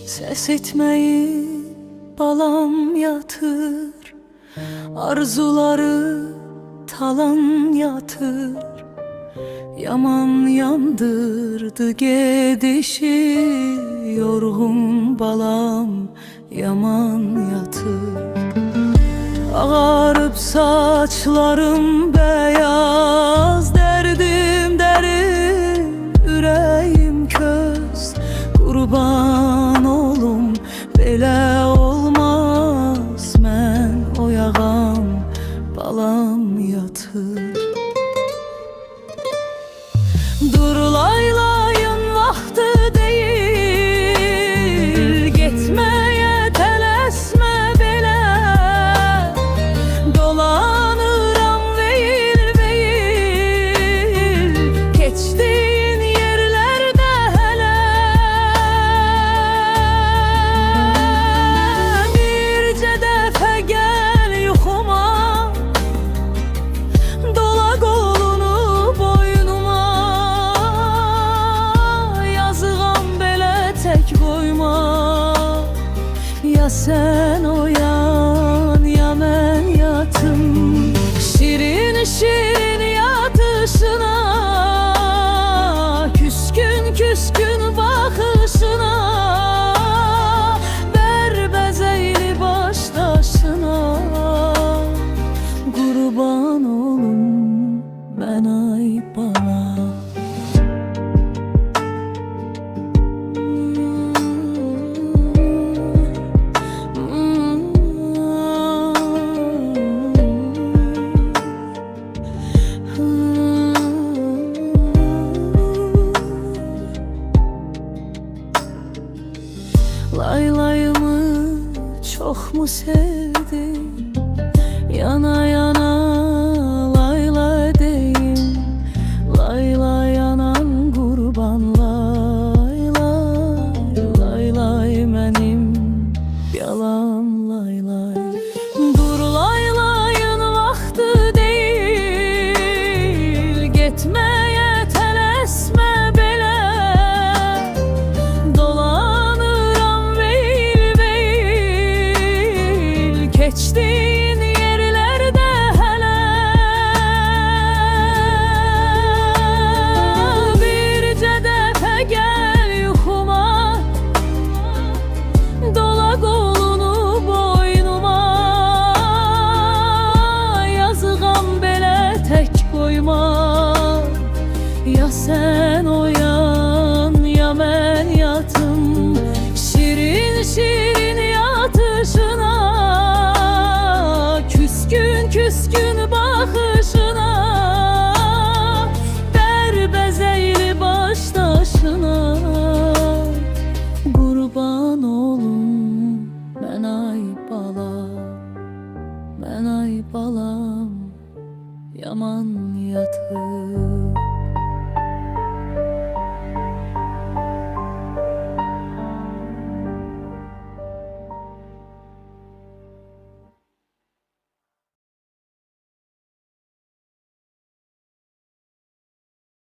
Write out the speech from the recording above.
Ses etmeyi balam yatır, arzuları talan yatır. Yaman yandırdı gedişi, yorgun balam yaman yatır. Ağarıp saçlarım beyaz, derdim derin, yüreğim köz. Kurban olum belə olmaz, mən oyağam balam yatır. Dur laylayın vaxtı deyil, getməyə tələsmə belə. Dolanıram veyil veyil, keçdiyin yerlərdə hələ. Bircə dəfə gəl yuxuma, dola qolunu boynuma. Yazığam belə tək qoyma, ya sən oyan ya mən yatım. Şirin şirin yatışına, küskün küskün baxışına, bərbəzəyli başdaşına. Qurban olum mən ay bana. Laylayımı çok mu sevdin? Yana yana layla deyin, layla yanan kurban.